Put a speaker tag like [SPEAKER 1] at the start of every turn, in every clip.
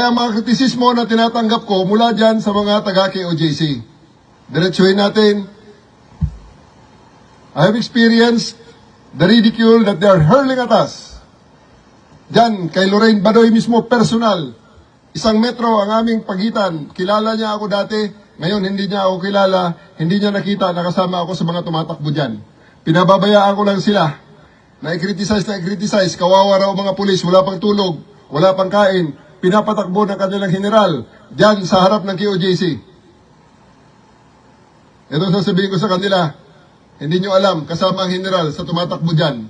[SPEAKER 1] Kaya mga kritisismo na tinatanggap ko mula dyan sa mga taga-KOJC. Diretsuhin natin. I have experienced the ridicule that they are hurling at us. Dyan, kay Lorraine Badoy mismo, personal. Isang metro ang aming pagitan. Kilala niya ako dati, ngayon hindi niya ako kilala, hindi niya nakita, nakasama ako sa mga tumatakbo dyan. Pinababayaan ko lang sila. Na-criticize, kawawa raw mga pulis, wala pang tulog, wala pang kain, pinapatakbo ng kanilang general, dyan sa harap ng KOJC. Ito sasabihin ko sa kanila, hindi nyo alam, kasama ang general sa tumatakbo dyan.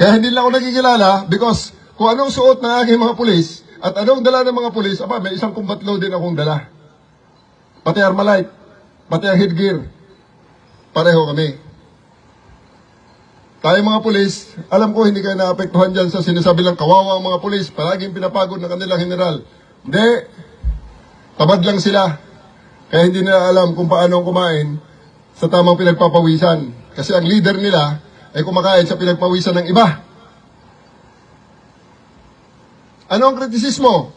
[SPEAKER 1] Kaya hindi lang ako nagkikilala because kung anong suot ng aking mga pulis at anong dala ng mga pulis, may isang kumbatlo din akong dala. Pati Armalite, pati ang headgear, pareho kami. Tayo mga pulis, alam ko hindi kayo naapektuhan dyan sa sinasabi lang kawawa ang mga pulis, palaging pinapagod ng kanilang general. Hindi, tamad lang sila. Kaya hindi nila alam kung paano kumain sa tamang pinagpapawisan. Kasi ang leader nila ay kumakain sa pinagpawisan ng iba. Ano ang kritisismo?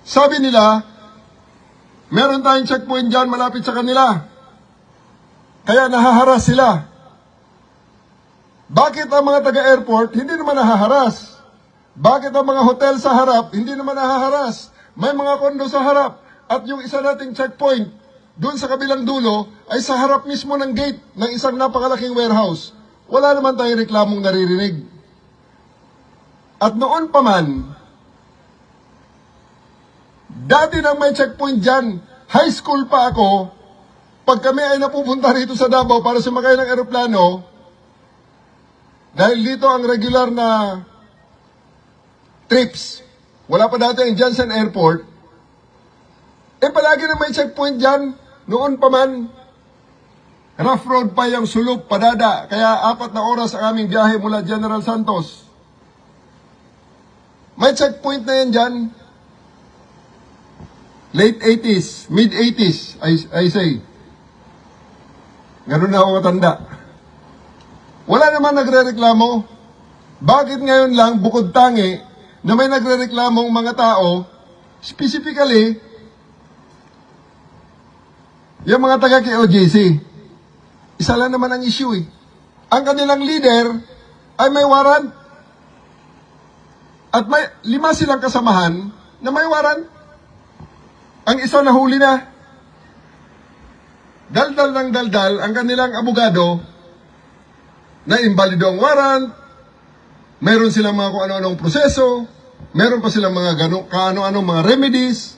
[SPEAKER 1] Sabi nila, meron tayong checkpoint dyan malapit sa kanila. Kaya nahaharas sila. Bakit ang mga taga-airport hindi naman nahaharas? Bakit ang mga hotel sa harap hindi naman nahaharas? May mga kondo sa harap at yung isa nating checkpoint doon sa kabilang dulo ay sa harap mismo ng gate ng isang napakalaking warehouse. Wala naman tayong reklamong naririnig. At noon pa man, dati nang may checkpoint dyan, high school pa ako, pag kami ay napupunta rito sa Davao para sumakay ng eroplano, dahil dito ang regular na trips, wala pa dati ang Johnson Airport, palagi na may checkpoint dyan, noon pa man, rough road pa yung sulok, padada, kaya 4 na oras ang aming biyahe mula General Santos. May checkpoint na yan dyan, late 80s, mid 80s, I say. Ganun na ako matanda. Wala naman nagre-reklamo. Bakit ngayon lang, bukod tangi, na may nagre-reklamong mga tao, specifically, yung mga taga-KOJC. Isa lang naman ang issue eh. Ang kanilang leader ay may warrant. At may 5 silang kasamahan na may warrant. Ang isa nahuli na. Daldal ng daldal ang kanilang abogado na imbalido ang warrant, meron silang mga kung ano-anong proseso, meron pa silang mga kaano-anong mga remedies.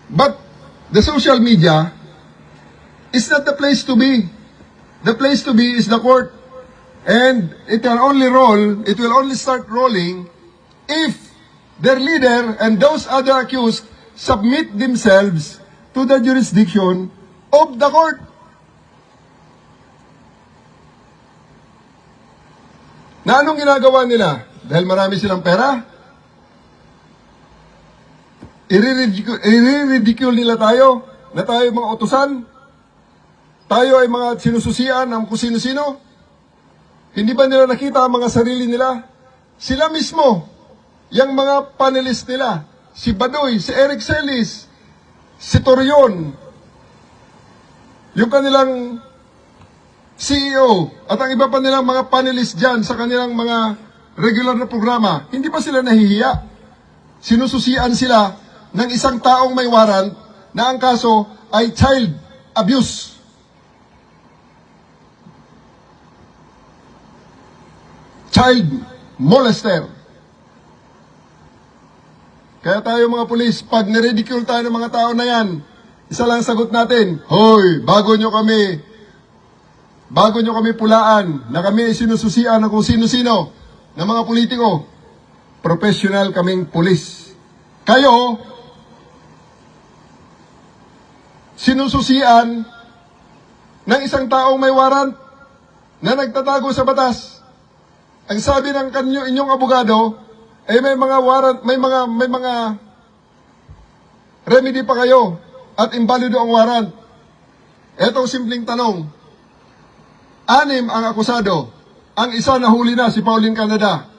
[SPEAKER 1] But the social media is not the place to be. The place to be is the court. And it will only start rolling if their leader and those other accused submit themselves to the jurisdiction of the court. Na anong ginagawa nila? Dahil marami silang pera? I-ridicule nila tayo na tayo mga utusan? Tayo ay mga sinususian ng kung sino-sino? Hindi ba nila nakita ang mga sarili nila? Sila mismo, yung mga panelist nila, si Badoy, si Eric Celis, si Torion, yung kanilang CEO, at ang iba pa nilang mga panelists dyan sa kanilang mga regular na programa, hindi pa sila nahihiya. Sinususian sila ng isang taong may warrant na ang kaso ay child abuse. Child molester. Kaya tayo mga pulis, pag niridicule tayo ng mga tao na yan, isa lang sagot natin, hoy, bago nyo kami pulaan na kami ay sinususian ng kung sino-sino ng mga politiko, professional kaming pulis. Kayo, sinususian ng isang taong may warrant na nagtatago sa batas. Ang sabi ng inyong abogado, may mga warrant, may mga remedy pa kayo at imbalido ang warrant. Etong simpleng tanong, 6 ang akusado Ang isa nahuli na si Pauline Canada.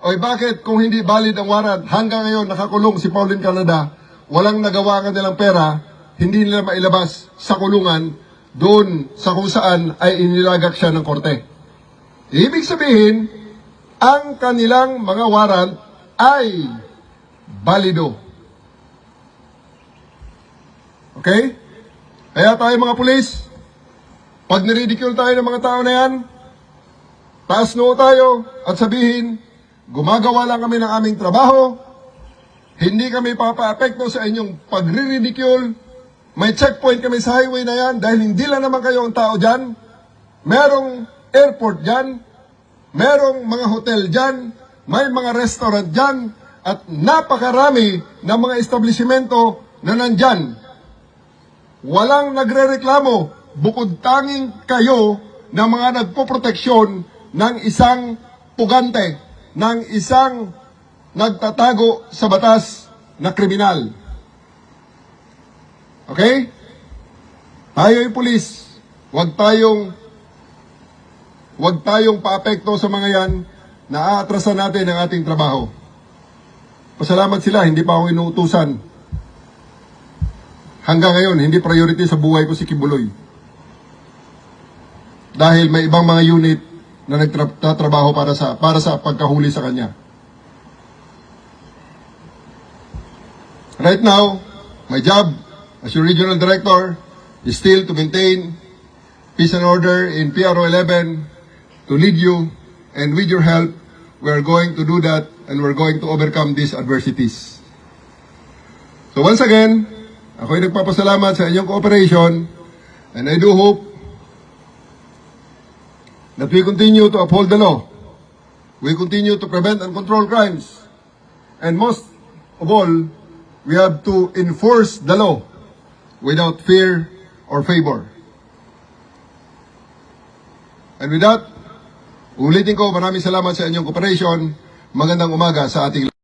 [SPEAKER 1] Oy, bakit kung hindi valid ang warrant, hanggang ngayon nakakulong si Pauline Canada, walang nagawa ka nilang pera, hindi nila mailabas sa kulungan, doon sa kung saan ay inilagak siya ng korte. Ibig sabihin, ang kanilang mga warrant ay balido. Okay? Kaya tayo mga pulis, pag niridicule tayo ng mga tao na yan, taas noo tayo at sabihin, gumagawa lang kami ng aming trabaho, hindi kami papaapekto sa inyong pagre-ridicule, may checkpoint kami sa highway na yan dahil hindi lang naman kayo ang tao dyan, merong airport dyan, merong mga hotel dyan, may mga restaurant dyan, at napakarami ng mga establishmento na nandyan. Walang nagre-reklamo, bukod tanging kayo na mga nagpoproteksyon ng isang pugante, ng isang nagtatago sa batas na kriminal. Okay? Tayo'y pulis. Huwag tayong paapekto sa mga yan na aatrasan natin ang ating trabaho. Pasalamat sila, hindi pa ako inuutusan. Hanggang ngayon, hindi priority sa buhay ko si Kibuloy. Dahil may ibang mga unit na nagtatrabaho para sa pagkahuli sa kanya. Right now, my job as your regional director is still to maintain peace and order in PRO 11, to lead you, and with your help, we are going to do that and we're going to overcome these adversities. So once again, ako'y nagpapasalamat sa inyong cooperation, and I do hope that we continue to uphold the law. We continue to prevent and control crimes. And most of all, we have to enforce the law without fear or favor. And with that, ulitin ko, maraming salamat sa inyong cooperation. Magandang umaga sa ating